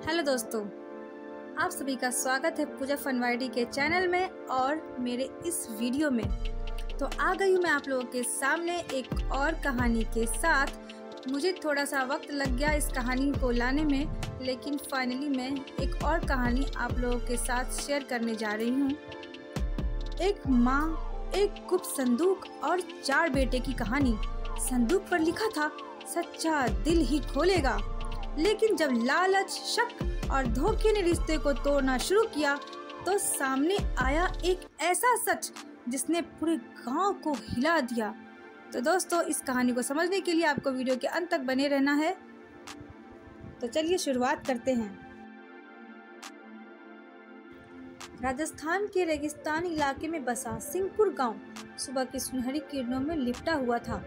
Hello दोस्तों, आप सभी का स्वागत है पूजा फनवाइडी के चैनल में और मेरे इस वीडियो में। तो आ गई हूँ मैं आप लोगों के सामने एक और कहानी के साथ। मुझे थोड़ा सा वक्त लग गया इस कहानी को लाने में, लेकिन फाइनली मैं एक और कहानी आप लोगों के साथ शेयर करने जा रही हूँ। एक माँ, एक गुप्त संदूक और 4 बेटे की कहानी। संदूक पर लिखा था, सच्चा दिल ही खोलेगा। लेकिन जब लालच, शक और धोखे ने रिश्ते को तोड़ना शुरू किया तो सामने आया एक ऐसा सच जिसने पूरे गांव को हिला दिया। तो दोस्तों, इस कहानी को समझने के लिए आपको वीडियो के अंत तक बने रहना है। तो चलिए शुरुआत करते हैं। राजस्थान के रेगिस्तानी इलाके में बसा सिंहपुर गांव सुबह की सुनहरी किरणों में लिपटा हुआ था।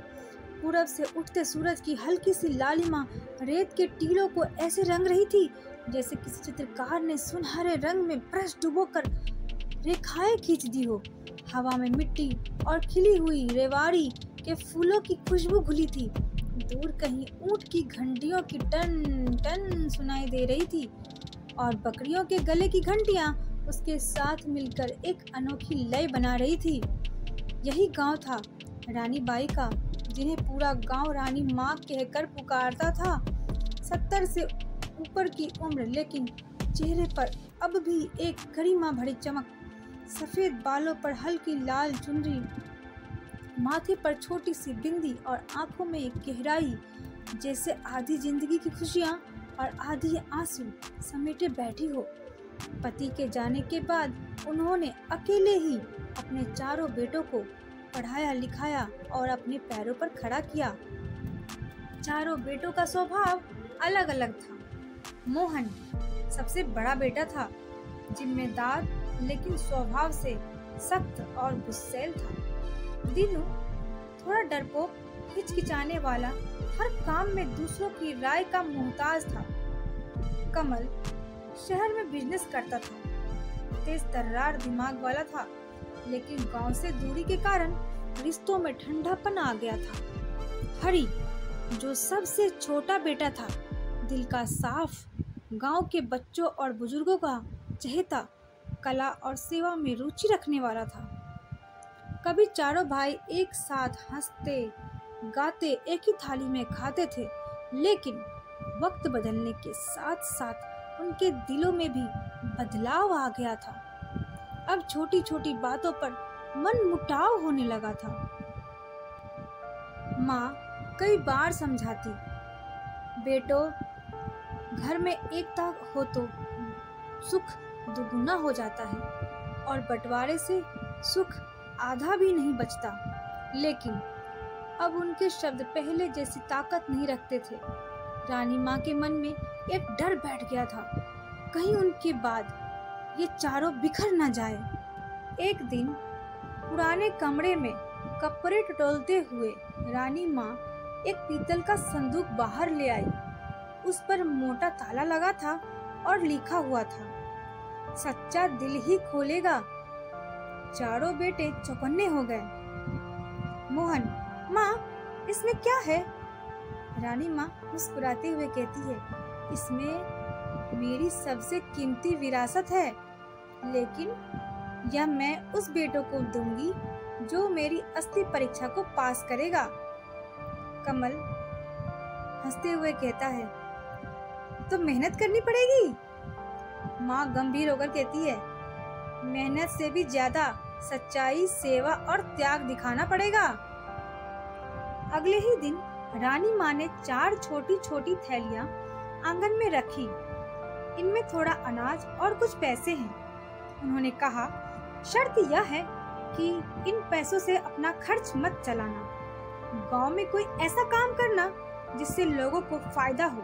पूरब से उठते सूरज की हल्की सी लालिमा रेत के टीलों को ऐसे रंग रही थी जैसे किसी चित्रकार ने सुनहरे रंग में ब्रश डुबोकर रेखाएं खींच दी हो। हवा में मिट्टी और खिली हुई रेवाड़ी के फूलों की खुशबू घुली थी। दूर कहीं ऊंट की घंटियों की टन टन सुनाई दे रही थी और बकरियों के गले की घंटियां उसके साथ मिलकर एक अनोखी लय बना रही थी। यही गांव था रानी बाई का, जिन्हें पूरा गांव रानी माँ कहकर पुकारता था। 70 से ऊपर की उम्र, लेकिन चेहरे पर अब भी एक गरिमा भरी चमक। सफेद बालों पर हल्की लाल चुनरी, माथे पर छोटी सी बिंदी और आंखों में एक गहराई जैसे आधी जिंदगी की खुशियाँ और आधी आंसू समेटे बैठी हो। पति के जाने के बाद उन्होंने अकेले ही अपने 4 बेटों को पढ़ाया लिखाया और अपने पैरों पर खड़ा किया। 4 बेटों का स्वभाव अलग अलग था। मोहन सबसे बड़ा बेटा था, जिम्मेदार लेकिन स्वभाव से सख्त और गुस्सैल था। दीनू थोड़ा डरपोक, हिचकिचाने वाला, हर काम में दूसरों की राय का मोहताज था। कमल शहर में बिजनेस करता था, तेज तर्रार दिमाग वाला था, लेकिन गांव से दूरी के कारण रिश्तों में ठंडापन आ गया था। हरी जो सबसे छोटा बेटा था, दिल का साफ, गांव के बच्चों और बुजुर्गों का चहेता, कला और सेवा में रुचि रखने वाला था। कभी 4 भाई एक साथ हंसते गाते एक ही थाली में खाते थे, लेकिन वक्त बदलने के साथ साथ उनके दिलों में भी बदलाव आ गया था। अब छोटी छोटी बातों पर मन मुटाव होने लगा था। माँ कई बार समझाती, बेटो घर में एकता हो तो सुख दुगुना हो जाता है और बंटवारे से सुख आधा भी नहीं बचता। लेकिन अब उनके शब्द पहले जैसी ताकत नहीं रखते थे। रानी माँ के मन में एक डर बैठ गया था, कहीं उनके बाद ये 4 बिखर न जाए। एक दिन पुराने कमरे में कपड़े टटोलते हुए रानी माँ एक पीतल का संदूक बाहर ले आई। उस पर मोटा ताला लगा था और लिखा हुआ था, सच्चा दिल ही खोलेगा। 4 बेटे चौकन्ने हो गए। मोहन, माँ इसमें क्या है? रानी माँ मुस्कुराते हुए कहती है, इसमें मेरी सबसे कीमती विरासत है, लेकिन यह मैं उस बेटों को दूंगी जो मेरी असली परीक्षा को पास करेगा। कमल हंसते हुए कहता है, तो मेहनत करनी पड़ेगी। माँ गंभीर होकर कहती है, मेहनत से भी ज्यादा सच्चाई, सेवा और त्याग दिखाना पड़ेगा। अगले ही दिन रानी माँ ने 4 छोटी छोटी थैलियाँ आंगन में रखी। इनमें थोड़ा अनाज और कुछ पैसे हैं। उन्होंने कहा, शर्त यह है कि इन पैसों से अपना खर्च मत चलाना। गांव में कोई ऐसा काम करना जिससे लोगों को फायदा हो।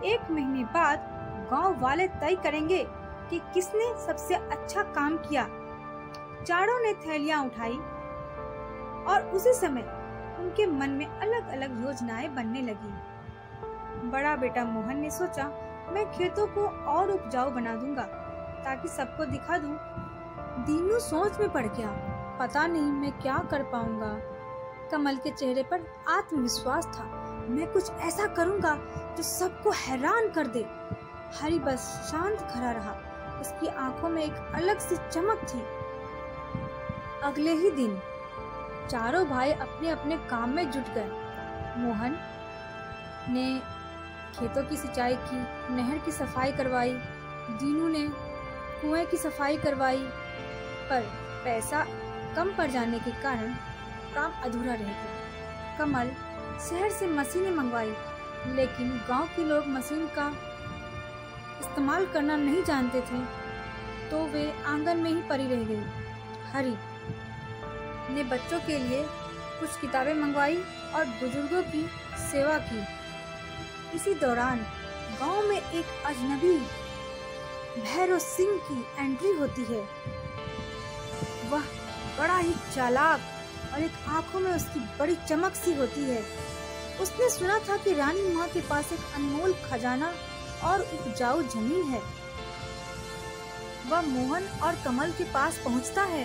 1 महीने बाद गांव वाले तय करेंगे कि किसने सबसे अच्छा काम किया। 4 ने थैलियां उठाई और उसी समय उनके मन में अलग अलग योजनाएं बनने लगी। बड़ा बेटा मोहन ने सोचा, मैं खेतों को और उपजाऊ बना दूंगा ताकि सबको दिखा दूं। दीनू सोच में पड़ गया, पता नहीं मैं क्या कर पाऊंगा। कमल के चेहरे पर आत्मविश्वास था, मैं कुछ ऐसा करूंगा जो सबको हैरान कर दे। हरी बस शांत खड़ा रहा। उसकी आंखों में एक अलग सी चमक थी। अगले ही दिन चारों भाई अपने अपने काम में जुट गए। मोहन ने खेतों की सिंचाई की, नहर की सफाई करवाई। दीनू ने कुएं की सफाई करवाई, पर पैसा कम पड़ जाने के कारण काम अधूरा रह गया। कमल शहर से मशीनें मंगवाई, लेकिन गांव के लोग मशीन का इस्तेमाल करना नहीं जानते थे, तो वे आंगन में ही पड़ी रह गई। हरी ने बच्चों के लिए कुछ किताबें मंगवाई और बुजुर्गों की सेवा की। इसी दौरान गांव में एक अजनबी भैरव सिंह की एंट्री होती है। वह बड़ा ही चालाक और एक आंखों में उसकी बड़ी चमक सी होती है। उसने सुना था कि रानी माँ के पास एक अनमोल खजाना और उपजाऊ जमीन है। वह मोहन और कमल के पास पहुँचता है।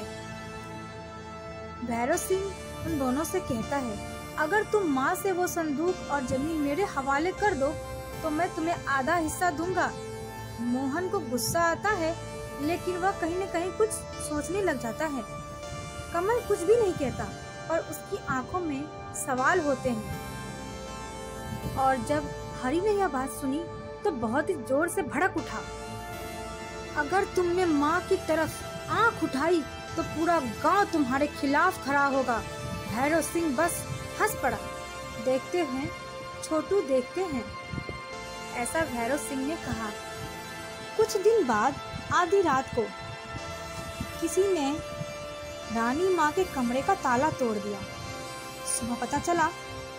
भैरव सिंह उन दोनों से कहता है, अगर तुम माँ से वो संदूक और जमीन मेरे हवाले कर दो तो मैं तुम्हें आधा हिस्सा दूंगा। मोहन को गुस्सा आता है, लेकिन वह कहीं न कहीं कुछ सोचने लग जाता है। कमल कुछ भी नहीं कहता, पर उसकी आंखों में सवाल होते हैं। और जब हरी ने यह बात सुनी तो बहुत ही जोर से भड़क उठा। अगर तुमने माँ की तरफ आंख उठाई तो पूरा गांव तुम्हारे खिलाफ खड़ा होगा। भैरव सिंह बस हंस पड़ा। देखते हैं छोटू, देखते हैं, ऐसा भैरव सिंह ने कहा। कुछ दिन बाद आधी रात को किसी ने रानी माँ के कमरे का ताला तोड़ दिया। सुबह पता चला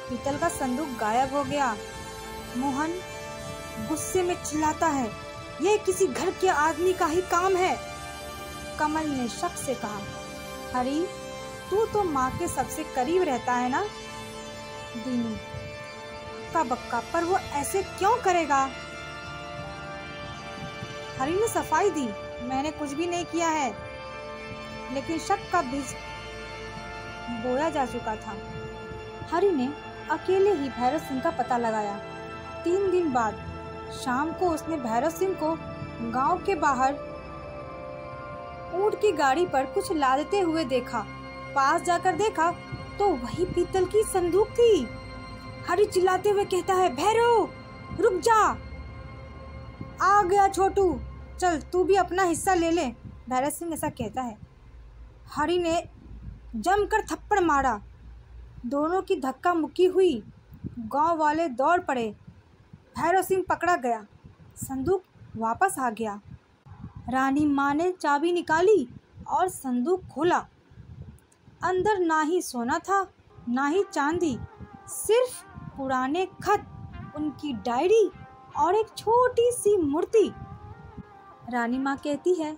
पीतल का संदूक गायब हो गया। मोहन गुस्से में चिल्लाता है, यह किसी घर के आदमी का ही काम है। कमल ने शक से कहा, हरी तू तो माँ के सबसे करीब रहता है ना। दीनू, का बक्का, पर वो ऐसे क्यों करेगा। हरी ने सफाई दी, मैंने कुछ भी नहीं किया है। लेकिन शक का बीज बोया जा चुका था। हरी ने अकेले ही भैरव सिंह का पता लगाया। 3 दिन बाद शाम को उसने भैरव सिंह को गांव के बाहर ऊंट की गाड़ी पर कुछ लादते हुए देखा। पास जाकर देखा तो वही पीतल की संदूक थी। हरी चिल्लाते हुए कहता है, भैरव रुक जा, आ गया छोटू, चल तू भी अपना हिस्सा ले ले। भैरव सिंह ऐसा कहता है। हरी ने जमकर थप्पड़ मारा। दोनों की धक्का मुक्की हुई। गांव वाले दौड़ पड़े। भैरव सिंह पकड़ा गया। संदूक वापस आ गया। रानी माँ ने चाबी निकाली और संदूक खोला। अंदर ना ही सोना था ना ही चांदी, सिर्फ पुराने खत, उनकी डायरी और एक छोटी सी मूर्ति। रानी माँ कहती है,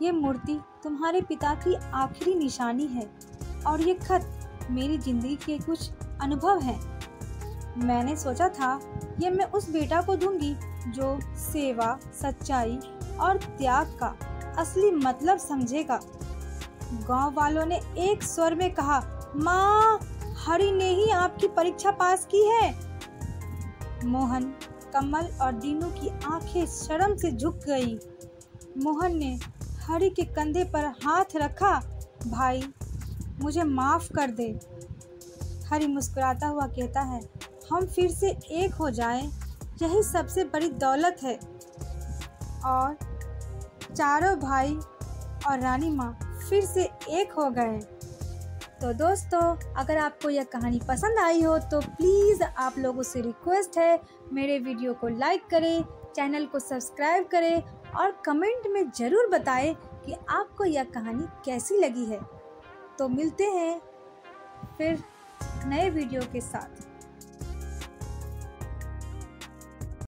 ये मूर्ति तुम्हारे पिता की आखिरी निशानी है और ये खत मेरी जिंदगी के कुछ अनुभव हैं। मैंने सोचा था ये मैं उस बेटा को दूंगी जो सेवा, सच्चाई और त्याग का असली मतलब समझेगा। गांव वालों ने एक स्वर में कहा, माँ, हरी ने ही आपकी परीक्षा पास की है। मोहन, कमल और दीनू की आंखें शर्म से झुक गई। मोहन ने हरी के कंधे पर हाथ रखा, भाई मुझे माफ कर दे। हरी मुस्कुराता हुआ कहता है, हम फिर से एक हो जाएं, यही सबसे बड़ी दौलत है। और चारों भाई और रानी माँ फिर से एक हो गए। तो दोस्तों, अगर आपको यह कहानी पसंद आई हो तो प्लीज़ आप लोगों से रिक्वेस्ट है, मेरे वीडियो को लाइक करें, चैनल को सब्सक्राइब करें और कमेंट में ज़रूर बताएं कि आपको यह कहानी कैसी लगी है। तो मिलते हैं फिर नए वीडियो के साथ।